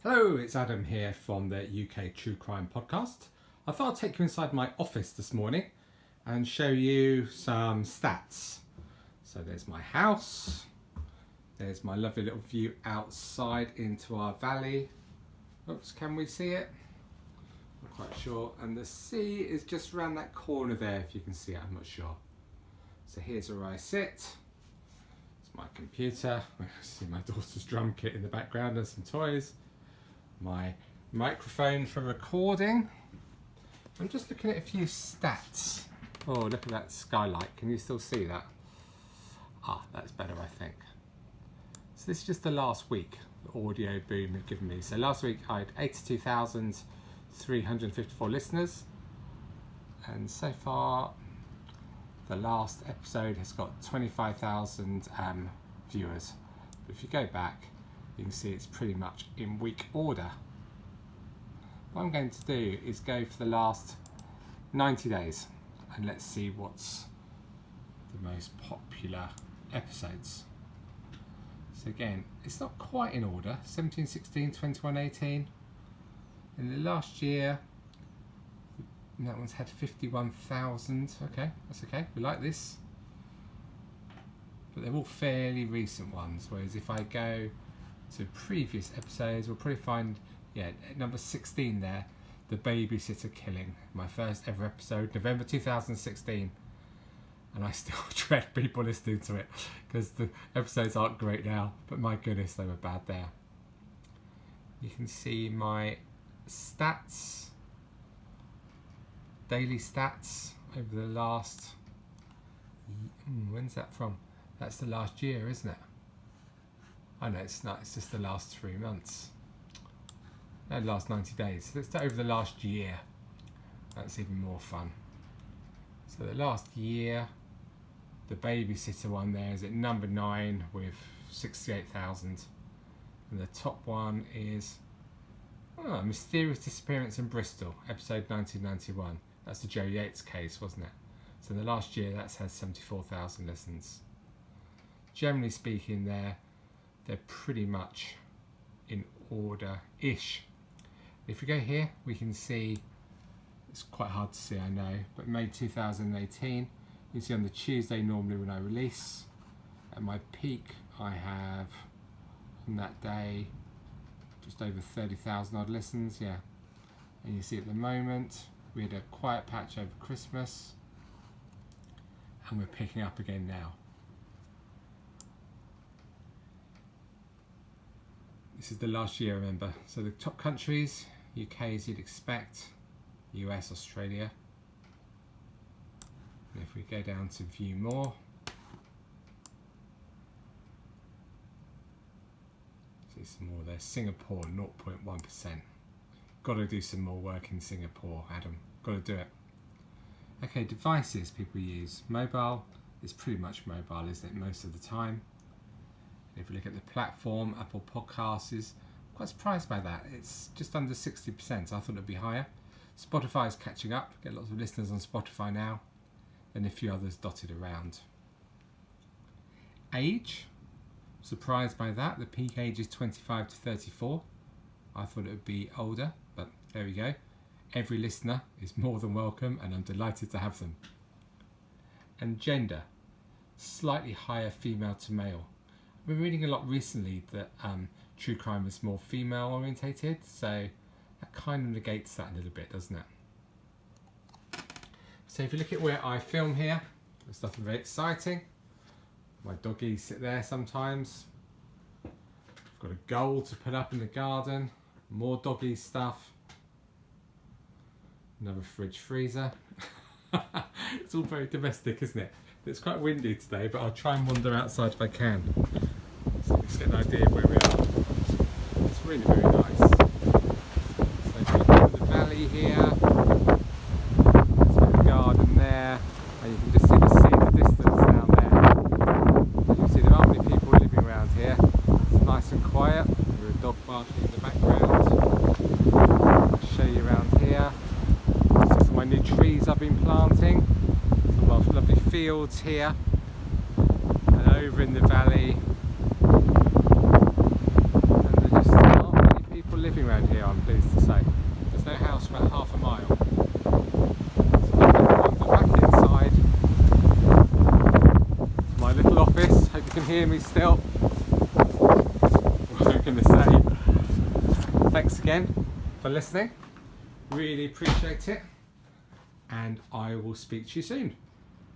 Hello, it's Adam here from the UK True Crime Podcast. I thought I'd take you inside my office this morning and show you some stats. So there's my house, there's my lovely little view outside into our valley. Oops, can we see it? Not quite sure. And the sea is just around that corner there, if you can see it, I'm not sure. So here's where I sit. It's my computer. I see my daughter's drum kit in the background and some toys. My microphone for recording. I'm just looking at a few stats. Oh, look at that skylight. Can you still see that? Ah, that's better, I think. So this is just the last week, the audio boom had given me. So last week I had 82,354 listeners. And so far, the last episode has got 25,000 viewers. But if you go back, you can see it's pretty much in week order. What I'm going to do is go for the last 90 days and let's see what's the most popular episodes. So again, it's not quite in order. 17, 16, 21, 18. In the last year, that one's had 51,000. Okay, that's okay. We like this. But they're all fairly recent ones. Whereas if I go to previous episodes, we'll probably find, number 16 there, The Babysitter Killing, my first ever episode, November 2016, and I still dread people listening to it because the episodes aren't great now, but my goodness, they were bad there. You can see my stats, daily stats over the last, when's that from? That's the last year, isn't it? Oh no, it's not, it's just the last 3 months. No, the last 90 days. So let's do over the last year. That's even more fun. So the last year, the babysitter one there is at number 9 with 68,000. And the top one is Mysterious Disappearance in Bristol, episode 1991. That's the Joe Yates case, wasn't it? So in the last year, that's had 74,000 listens. Generally speaking, they're pretty much in order-ish. If we go here, we can see, it's quite hard to see, I know, but May 2018, you can see on the Tuesday normally when I release. At my peak, I have, on that day, just over 30,000 odd listens, yeah. And you see at the moment, we had a quiet patch over Christmas, and we're picking up again now. This is the last year, remember. So the top countries, UK as you'd expect, US, Australia. And if we go down to view more, see some more there. Singapore, 0.1%. Got to do some more work in Singapore, Adam. Got to do it. Okay, devices people use. Mobile is pretty much mobile, isn't it, most of the time. If we look at the platform, Apple Podcasts is quite surprised by that. It's just under 60%. I thought it'd be higher. Spotify is catching up. Get lots of listeners on Spotify now, and a few others dotted around. Age, surprised by that. The peak age is 25 to 34. I thought it would be older, but there we go. Every listener is more than welcome, and I'm delighted to have them. And gender, slightly higher female to male. I've been reading a lot recently that true crime is more female orientated, so that kind of negates that a little bit, doesn't it? So if you look at where I film here, there's nothing very exciting. My doggies sit there sometimes. I've got a goal to put up in the garden, more doggy stuff. Another fridge freezer. It's all very domestic, isn't it? It's quite windy today, but I'll try and wander outside if I can. So let's get an idea of where we are. It's really very nice. So if you look at the valley here, there's a garden there, and you can just see the sea in the distance down there. You can see there aren't many people living around here. It's nice and quiet. There's a dog barking in the background. I'll show you around here. This is my new trees I've been planting. Some lovely fields here, and over in the valley, and there just aren't many people living little office. Hope you can hear me still. What I'm going to say. Thanks again for listening. Really appreciate it. And I will speak to you soon.